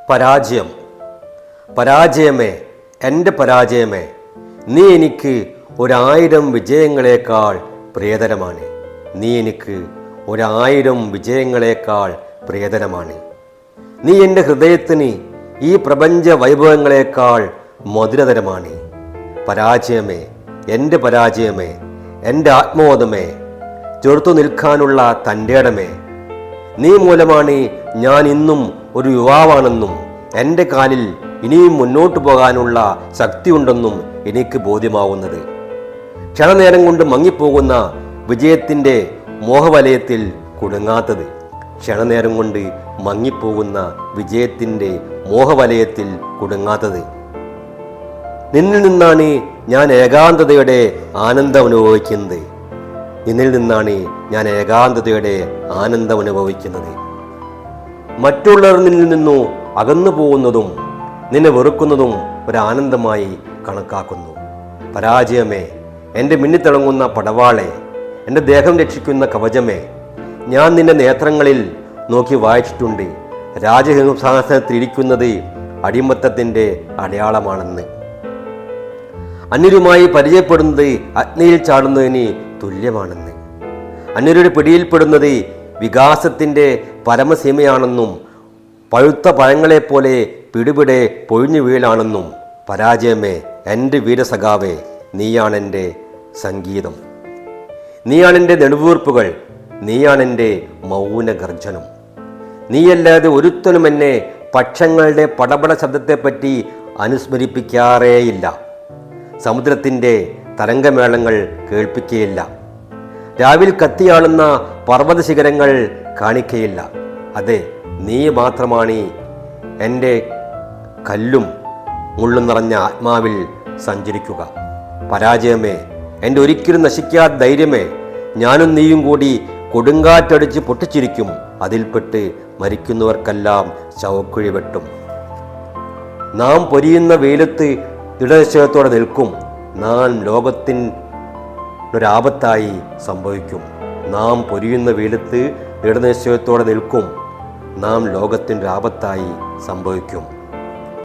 പരാജയം. പരാജയമേ, എൻ്റെ പരാജയമേ, നീ എനിക്ക് 1000 വിജയങ്ങളെക്കാൾ പ്രിയതരമാണ്. നീ എനിക്ക് 1000 വിജയങ്ങളെക്കാൾ പ്രിയതരമാണ്. നീ എൻ്റെ ഹൃദയത്തിന് ഈ പ്രപഞ്ച വൈഭവങ്ങളെക്കാൾ മധുരതരമാണ്. പരാജയമേ, എൻ്റെ പരാജയമേ, എൻ്റെ ആത്മബോധമേ, ചെറുത്തു നിൽക്കാനുള്ള തൻ്റെ ഇടമേ, നീ മൂലമാണ് ഞാൻ ഇന്നും ഒരു യുവാവാണെന്നും എൻ്റെ കാലിൽ ഇനിയും മുന്നോട്ട് പോകാനുള്ള ശക്തിയുണ്ടെന്നും എനിക്ക് ബോധ്യമാവുന്നത്. ക്ഷണനേരം കൊണ്ട് മങ്ങിപ്പോകുന്ന വിജയത്തിൻ്റെ മോഹവലയത്തിൽ കുടുങ്ങാത്തത്. ക്ഷണനേരം കൊണ്ട് മങ്ങിപ്പോകുന്ന വിജയത്തിൻ്റെ മോഹവലയത്തിൽ കുടുങ്ങാത്തത്. നിന്നിൽ നിന്നാണ് ഞാൻ ഏകാന്തതയുടെ ആനന്ദം അനുഭവിക്കുന്നത്. നിന്നിൽ നിന്നാണ് ഞാൻ ഏകാന്തതയുടെ ആനന്ദം അനുഭവിക്കുന്നത്. മറ്റുള്ളവർ നിന്നിൽ നിന്നു അകന്നു പോകുന്നതും നിന്നെ വെറുക്കുന്നതും ഒരാനന്ദമായി കണക്കാക്കുന്നു. പരാജയമേ, എൻ്റെ മിന്നിത്തിളങ്ങുന്ന പടവാളെ, എൻ്റെ ദേഹം രക്ഷിക്കുന്ന കവചമേ, ഞാൻ നിന്റെ നേത്രങ്ങളിൽ നോക്കി വായിച്ചിട്ടുണ്ട് രാജസിംഹാസനത്തിലിരിക്കുന്നത് അടിമത്തത്തിൻ്റെ അടയാളമാണെന്ന്. അന്യരുമായി പരിചയപ്പെടുന്നത് അഗ്നിയിൽ ചാടുന്നതിന് തുല്യമാണെന്ന്. അന്യരുടെ പിടിയിൽപ്പെടുന്നത് വികാസത്തിൻ്റെ പരമസീമയാണെന്നും പഴുത്ത പഴങ്ങളെപ്പോലെ പിടിപിടെ പൊഴിഞ്ഞു വീഴാണെന്നും. പരാജയമേ, എൻ്റെ വീരസഖാവേ, നീയാണെൻ്റെ സംഗീതം, നീയാണെൻ്റെ നെടുവീർപ്പുകൾ, നീയാണെൻ്റെ മൗനഗർജനം. നീയല്ലാതെ ഒരുത്തനും എന്നെ പക്ഷങ്ങളുടെ പടപട ശബ്ദത്തെപ്പറ്റി അനുസ്മരിപ്പിക്കാറേയില്ല. സമുദ്രത്തിൻ്റെ തരംഗമേളങ്ങൾ കേൾപ്പിക്കുകയില്ല. രാവിൽ കത്തിയാളുന്ന പർവ്വത ശിഖരങ്ങൾ കാണിക്കയില്ല. അതെ, നീ മാത്രമാണ് എൻ്റെ കല്ലും മുള്ളും നിറഞ്ഞ ആത്മാവിൽ സഞ്ചരിക്കുക. പരാജയമേ, എൻ്റെ ഒരിക്കലും നശിക്കാത്ത ധൈര്യമേ, ഞാനും നീയും കൂടി കൊടുങ്കാറ്റടിച്ച് പൊട്ടിച്ചിരിക്കും. അതിൽപ്പെട്ട് മരിക്കുന്നവർക്കെല്ലാം ശവക്കുഴി വെട്ടും. നാം പൊരിയുന്ന വെയിലത്ത് ദൃഢനിശ്ചയത്തോടെ നിൽക്കും. നാം ലോകത്തിനൊരാപത്തായി സംഭവിക്കും. നാം പൊരിയുന്ന വെയിലത്ത് ദൃഢനിശ്ചയത്തോടെ നിൽക്കും. നാം ലോകത്തിൻ്റെ ആപത്തായി സംഭവിക്കും.